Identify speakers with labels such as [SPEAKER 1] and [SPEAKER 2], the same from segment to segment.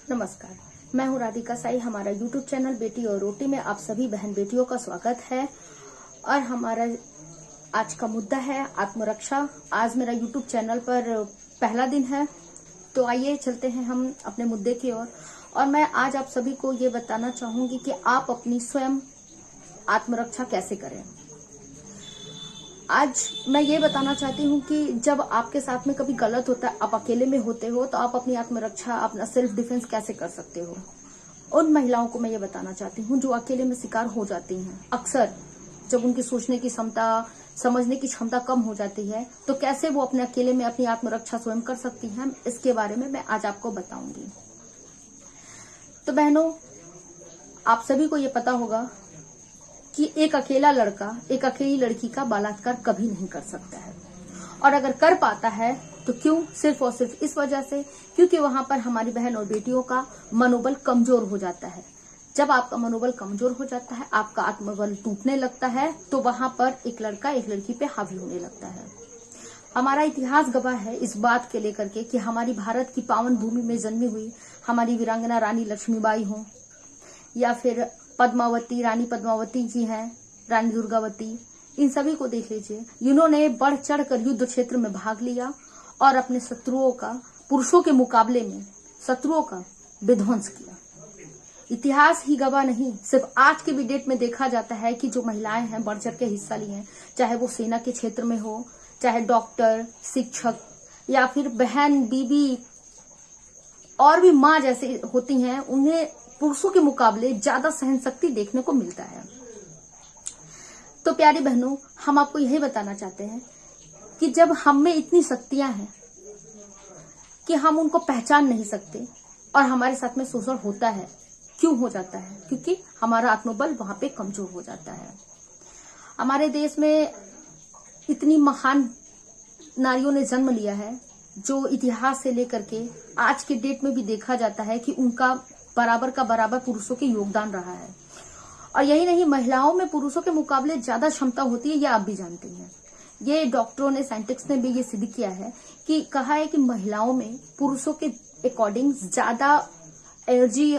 [SPEAKER 1] नमस्कार, मैं हूँ राधिका साई। हमारा YouTube चैनल बेटी और रोटी में आप सभी बहन बेटियों का स्वागत है। और हमारा आज का मुद्दा है आत्मरक्षा। आज मेरा YouTube चैनल पर पहला दिन है, तो आइए चलते हैं हम अपने मुद्दे की ओर। और मैं आज आप सभी को ये बताना चाहूंगी कि आप अपनी स्वयं आत्मरक्षा कैसे करें। आज मैं ये बताना चाहती हूँ कि जब आपके साथ में कभी गलत होता है, आप अकेले में होते हो, तो आप अपनी आत्मरक्षा, अपना सेल्फ डिफेंस कैसे कर सकते हो। उन महिलाओं को मैं ये बताना चाहती हूँ जो अकेले में शिकार हो जाती हैं। अक्सर जब उनकी सोचने की क्षमता, समझने की क्षमता कम हो जाती है, तो कैसे वो अपने अकेले में अपनी आत्मरक्षा स्वयं कर सकती हैं, इसके बारे में मैं आज आपको बताऊंगी। तो बहनों, आप सभी को ये पता होगा कि एक अकेला लड़का एक अकेली लड़की का बलात्कार कभी नहीं कर सकता है, और अगर कर पाता है तो क्यों? सिर्फ और सिर्फ इस वजह से क्योंकि वहां पर हमारी बहन और बेटियों का मनोबल कमजोर हो जाता है। जब आपका मनोबल कमजोर हो जाता है, आपका आत्मबल टूटने लगता है, तो वहां पर एक लड़का एक लड़की पे हावी होने लगता है। हमारा इतिहास गवाह है इस बात के लेकर के कि हमारी भारत की पावन भूमि में जन्मी हुई हमारी वीरांगना रानी लक्ष्मीबाई हो, या फिर पद्मावती, रानी पद्मावती जी हैं, रानी दुर्गावती, इन सभी को देख लीजिए। इन्होंने बढ़ चढ़कर युद्ध क्षेत्र में भाग लिया और अपने शत्रुओं का, पुरुषों के मुकाबले में शत्रुओं का विध्वंस किया। इतिहास ही गवाह नहीं, सिर्फ आज के भी डेट में देखा जाता है कि जो महिलाएं हैं बढ़ चढ़ के हिस्सा ली हैं, चाहे वो सेना के क्षेत्र में हो, चाहे डॉक्टर, शिक्षक, या फिर बहन, बीबी और भी माँ जैसे होती हैं, उन्हें पुरुषों के मुकाबले ज्यादा सहन शक्ति देखने को मिलता है। तो प्यारी बहनों, हम आपको यही बताना चाहते हैं कि जब हम में इतनी शक्तियां हैं कि हम उनको पहचान नहीं सकते और हमारे साथ में शोषण होता है, क्यों हो जाता है? क्योंकि हमारा आत्मबल वहां पे कमजोर हो जाता है। हमारे देश में इतनी महान नारियों ने जन्म लिया है जो इतिहास से लेकर के आज के डेट में भी देखा जाता है कि उनका बराबर का बराबर पुरुषों के योगदान रहा है। और यही नहीं, महिलाओं में पुरुषों के मुकाबले ज्यादा क्षमता होती है, ये आप भी जानते हैं। ये डॉक्टरों ने, साइंटिस्ट ने भी ये सिद्ध किया है कि कहा है कि महिलाओं में पुरुषों के अकॉर्डिंग ज्यादा एनर्जी,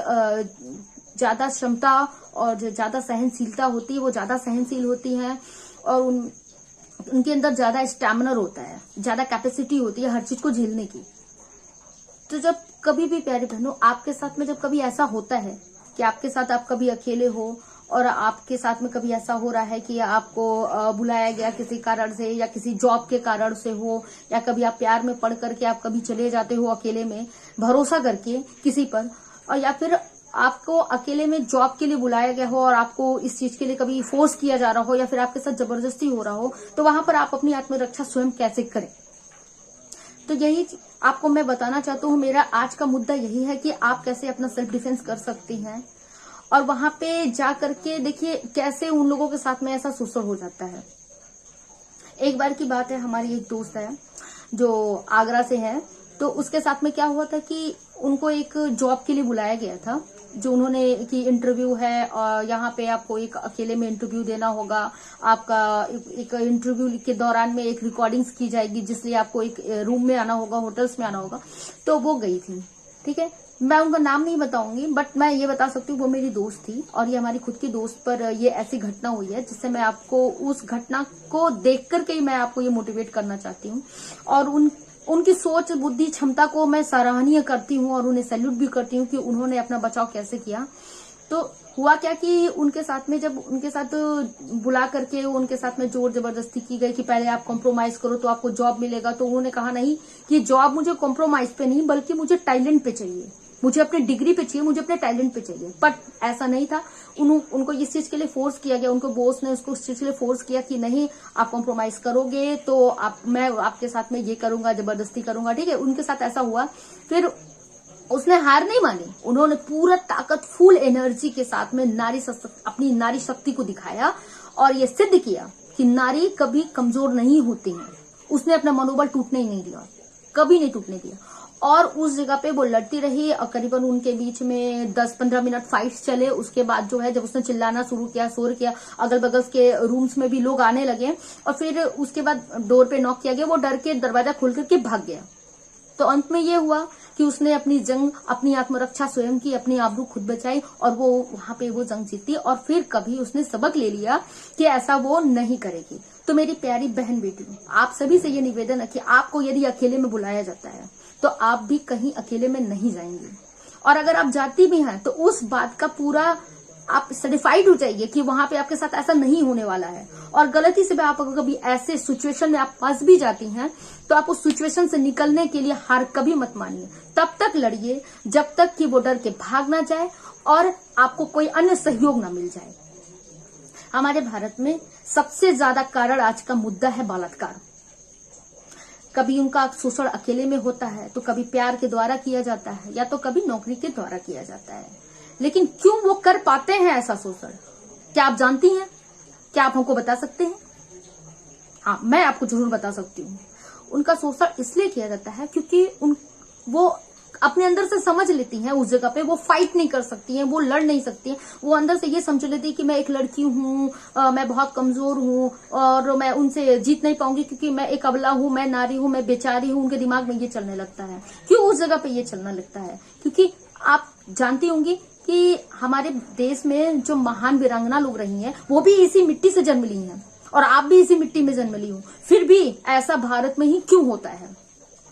[SPEAKER 1] ज्यादा क्षमता और ज्यादा सहनशीलता होती है। वो ज्यादा सहनशील होती हैं और उनके अंदर ज्यादा स्टैमिना होता है, ज्यादा कैपेसिटी होती है हर चीज को झेलने की। तो जब कभी भी प्यारी बहनों आपके साथ में जब कभी ऐसा होता है कि आपके साथ आप कभी अकेले हो और आपके साथ में कभी ऐसा हो रहा है कि आपको बुलाया गया किसी कारण से, या किसी जॉब के कारण से हो, या कभी आप प्यार में पड़ करके आप कभी चले जाते हो अकेले में भरोसा करके किसी पर, और या फिर आपको अकेले में जॉब के लिए बुलाया गया हो और आपको इस चीज के लिए कभी फोर्स किया जा रहा हो, या फिर आपके साथ जबरदस्ती हो रहा हो, तो वहां पर आप अपनी आत्मरक्षा स्वयं कैसे करें। तो यही आपको मैं बताना चाहती हूँ। मेरा आज का मुद्दा यही है कि आप कैसे अपना सेल्फ डिफेंस कर सकती हैं। और वहां पे जा करके देखिए कैसे उन लोगों के साथ में ऐसा शोषण हो जाता है। एक बार की बात है, हमारी एक दोस्त है जो आगरा से है, तो उसके साथ में क्या हुआ था कि उनको एक जॉब के लिए बुलाया गया था, जो उन्होंने कि इंटरव्यू है और यहाँ पे आपको एक अकेले में इंटरव्यू देना होगा। आपका एक इंटरव्यू के दौरान में एक रिकॉर्डिंग्स की जाएगी, जिसलिए आपको एक रूम में आना होगा, होटल्स में आना होगा। तो वो गई थी, ठीक है, मैं उनका नाम नहीं बताऊंगी, बट मैं ये बता सकती हूँ वो मेरी दोस्त थी और ये हमारी खुद की दोस्त पर ये ऐसी घटना हुई है, जिससे मैं आपको उस घटना को देख करके ही मैं आपको ये मोटिवेट करना चाहती हूँ। और उनकी सोच, बुद्धि, क्षमता को मैं सराहनीय करती हूँ और उन्हें सैल्यूट भी करती हूँ कि उन्होंने अपना बचाव कैसे किया। तो हुआ क्या कि उनके साथ में जब उनके साथ बुला करके उनके साथ में जोर जबरदस्ती की गई कि पहले आप कॉम्प्रोमाइज करो तो आपको जॉब मिलेगा, तो उन्होंने कहा नहीं कि जॉब मुझे कॉम्प्रोमाइज पे नहीं, बल्कि मुझे टैलेंट पे चाहिए, मुझे अपने डिग्री पे चाहिए, मुझे अपने टैलेंट पे चाहिए। बट ऐसा नहीं था, उनको इस चीज के लिए फोर्स किया गया, उनको बॉस ने उसको इस चीज के लिए फोर्स किया कि नहीं आप कॉम्प्रोमाइज करोगे तो मैं आपके साथ में ये करूंगा, जबरदस्ती करूंगा, ठीक है। उनके साथ ऐसा हुआ, फिर उसने हार नहीं मानी, उन्होंने पूरा ताकतफुल एनर्जी के साथ में अपनी नारी शक्ति को दिखाया और ये सिद्ध किया कि नारी कभी कमजोर नहीं होती है। उसने अपना मनोबल टूटने ही नहीं दिया, कभी नहीं टूटने दिया, और उस जगह पे वो लड़ती रही और करीबन उनके बीच में 10-15 मिनट फाइट्स चले। उसके बाद जो है जब उसने चिल्लाना शुरू किया, शोर किया, अगल बगल के रूम्स में भी लोग आने लगे और फिर उसके बाद डोर पे नॉक किया गया, वो डर के दरवाजा खोल करके भाग गया। तो अंत में ये हुआ कि उसने अपनी जंग, अपनी आत्मरक्षा स्वयं की, अपनी आबरू खुद बचाई और वो वहां पे वो जंग जीती और फिर कभी उसने सबक ले लिया कि ऐसा वो नहीं करेगी। तो मेरी प्यारी बहन बेटियों, आप सभी से ये निवेदन है कि आपको यदि अकेले में बुलाया जाता है तो आप भी कहीं अकेले में नहीं जाएंगे, और अगर आप जाती भी हैं तो उस बात का पूरा आप सर्टिफाइड हो जाइए कि वहां पे आपके साथ ऐसा नहीं होने वाला है। और गलती से भी आप अगर कभी ऐसे सिचुएशन में आप फंस भी जाती हैं तो आप उस सिचुएशन से निकलने के लिए हार कभी मत मानिए, तब तक लड़िए जब तक कि वो डर के भाग ना जाए और आपको कोई अन्य सहयोग ना मिल जाए। हमारे भारत में सबसे ज्यादा कारण आज का मुद्दा है बलात्कार। कभी उनका शोषण अकेले में होता है, तो कभी प्यार के द्वारा किया जाता है, या तो कभी नौकरी के द्वारा किया जाता है। लेकिन क्यों वो कर पाते हैं ऐसा शोषण, क्या आप जानती हैं? क्या आप हमको बता सकते हैं? हाँ, मैं आपको जरूर बता सकती हूँ। उनका शोषण इसलिए किया जाता है क्योंकि वो अपने अंदर से समझ लेती हैं उस जगह पे वो फाइट नहीं कर सकती हैं, वो लड़ नहीं सकती हैं। वो अंदर से ये समझ लेती है कि मैं एक लड़की हूँ, मैं बहुत कमजोर हूँ और मैं उनसे जीत नहीं पाऊंगी क्योंकि मैं एक अबला हूँ, मैं नारी हूँ, मैं बेचारी हूँ। उनके दिमाग में ये चलने लगता है। क्यों उस जगह पे ये चलने लगता है? क्योंकि आप जानती होंगी कि हमारे देश में जो महान वीरांगना लोग रही हैं वो भी इसी मिट्टी से जन्म ली हैं और आप भी इसी मिट्टी में जन्म ली हूं। फिर भी ऐसा भारत में ही क्यों होता है?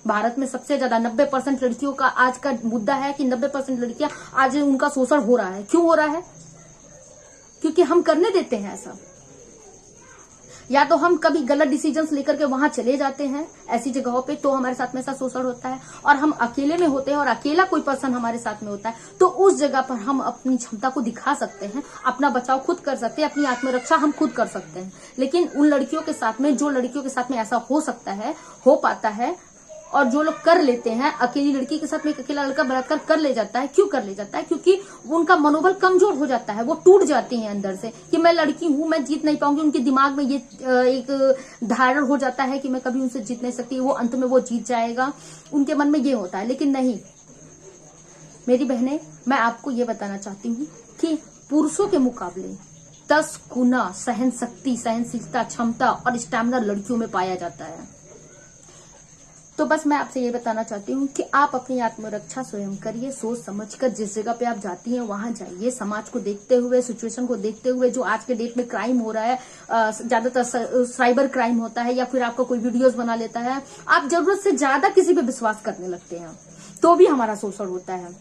[SPEAKER 1] भारत में सबसे ज्यादा 90% लड़कियों का आज का मुद्दा है कि 90% लड़कियां आज उनका शोषण हो रहा है। क्यों हो रहा है? क्योंकि हम करने देते हैं ऐसा। या तो हम कभी गलत डिसीजंस लेकर के वहां चले जाते हैं ऐसी जगहों पे, तो हमारे साथ में ऐसा शोषण होता है। और हम अकेले में होते हैं और अकेला कोई पर्सन हमारे साथ में होता है, तो उस जगह पर हम अपनी क्षमता को दिखा सकते हैं, अपना बचाव खुद कर सकते हैं, अपनी आत्मरक्षा हम खुद कर सकते हैं। लेकिन उन लड़कियों के साथ में, जो लड़कियों के साथ में ऐसा हो सकता है, हो पाता है, और जो लोग कर लेते हैं, अकेली लड़की के साथ में एक अकेला लड़का बलात्कार कर ले जाता है। क्यों कर ले जाता है? क्योंकि उनका मनोबल कमजोर हो जाता है, वो टूट जाती हैं अंदर से कि मैं लड़की हूं, मैं जीत नहीं पाऊंगी। उनके दिमाग में ये एक धारण हो जाता है कि मैं कभी उनसे जीत नहीं सकती, वो अंत में वो जीत जाएगा, उनके मन में ये होता है। लेकिन नहीं मेरी बहनें, मैं आपको ये बताना चाहती हूँ कि पुरुषों के मुकाबले 10 गुना सहन शक्ति, सहनशीलता, क्षमता और स्टैमिना लड़कियों में पाया जाता है। तो बस मैं आपसे ये बताना चाहती हूँ कि आप अपनी आत्मरक्षा स्वयं करिए, सोच समझकर। जिस जगह पे आप जाती हैं वहां जाइए, समाज को देखते हुए, सिचुएशन को देखते हुए। जो आज के डेट में क्राइम हो रहा है, ज्यादातर साइबर क्राइम होता है, या फिर आपका कोई वीडियोस बना लेता है, आप जरूरत से ज्यादा किसी पे विश्वास करने लगते हैं तो भी हमारा शोषण होता है।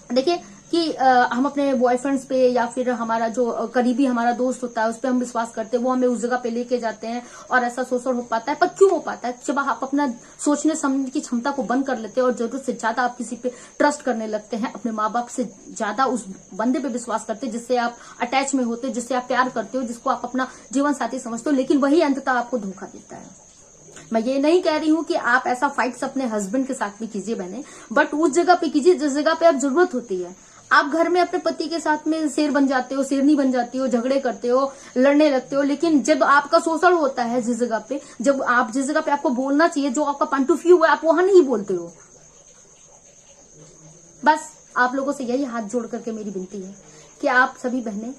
[SPEAKER 1] देखिए कि हम अपने बॉयफ्रेंड्स पे या फिर हमारा जो करीबी हमारा दोस्त होता है उस पर हम विश्वास करते हैं, वो हमें उस जगह पे लेके जाते हैं और ऐसा शोषण हो पाता है। पर क्यों हो पाता है? जब आप अपना सोचने समझने की क्षमता को बंद कर लेते हैं और जरूरत से ज्यादा आप किसी पे ट्रस्ट करने लगते हैं, अपने माँ बाप से ज्यादा उस बंदे पे विश्वास करते हैं जिससे आप अटैच में होते हो, जिससे आप प्यार करते हो, जिसको आप अपना जीवन साथी समझते हो, लेकिन वही अंततः आपको धोखा देता है। मैं ये नहीं कह रही हूँ कि आप ऐसा फाइट्स अपने हस्बैंड के साथ भी कीजिए बहने, बट उस जगह पे कीजिए जिस जगह पे आप जरूरत होती है। आप घर में अपने पति के साथ में शेर बन जाते हो, शेरनी बन जाती हो, झगड़े करते हो, लड़ने लगते हो, लेकिन जब आपका शोषण होता है जिस जगह पे, जब आप जिस जगह पे आपको बोलना चाहिए, जो आपका पॉइंट ऑफ व्यू है, आप वहां नहीं बोलते हो। बस आप लोगों से यही हाथ जोड़ करके मेरी विनती है कि आप सभी बहनें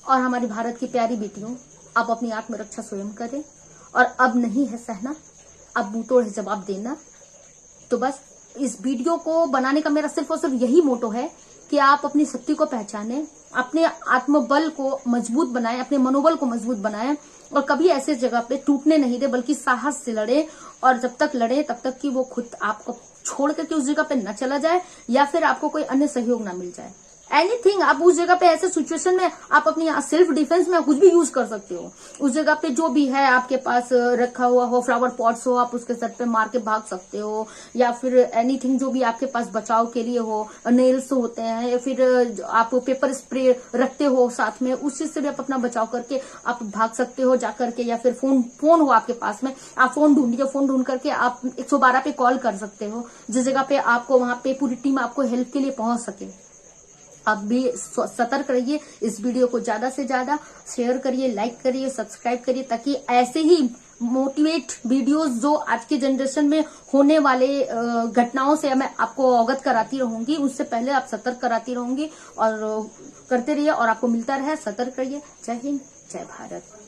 [SPEAKER 1] और हमारी भारत की प्यारी बेटियों, आप अपनी आत्मरक्षा स्वयं करें। और अब नहीं है सहना, अब मुंहतोड़ है जवाब देना। तो बस इस वीडियो को बनाने का मेरा सिर्फ और सिर्फ यही मोटो है कि आप अपनी शक्ति को पहचानें, अपने आत्मबल को मजबूत बनाएं, अपने मनोबल को मजबूत बनाएं और कभी ऐसे जगह पे टूटने नहीं दे, बल्कि साहस से लड़े। और जब तक लड़े तब तक कि वो खुद आपको छोड़ करके उस जगह पे न चला जाए या फिर आपको कोई अन्य सहयोग ना मिल जाए। एनीथिंग, आप उस जगह पे ऐसे सिचुएशन में आप अपनी सेल्फ डिफेंस में कुछ भी यूज कर सकते हो। उस जगह पे जो भी है आपके पास रखा हुआ हो, फ्लावर पॉट्स हो, आप उसके सर पे मार के भाग सकते हो, या फिर एनीथिंग जो भी आपके पास बचाव के लिए हो, नेल्स होते हैं, या फिर आप पेपर स्प्रे रखते हो साथ में, उस चीज से भी आप अपना बचाव करके आप भाग सकते हो जा करके। या फिर फोन हो आपके पास में, आप फोन ढूंढिए, फोन ढूंढ करके आप 112 पे कॉल कर सकते हो, जिस जगह पे आपको वहां पे पूरी टीम आपको हेल्प के लिए पहुंच सके। आप भी सतर्क रहिए, इस वीडियो को ज्यादा से ज्यादा शेयर करिए, लाइक करिए, सब्सक्राइब करिए, ताकि ऐसे ही मोटिवेट वीडियोस जो आज के जनरेशन में होने वाले घटनाओं से मैं आपको अवगत कराती रहूंगी, उससे पहले आप सतर्क कराती रहूंगी और करते रहिए और आपको मिलता रहे। सतर्क रहिए। जय हिंद, जय भारत।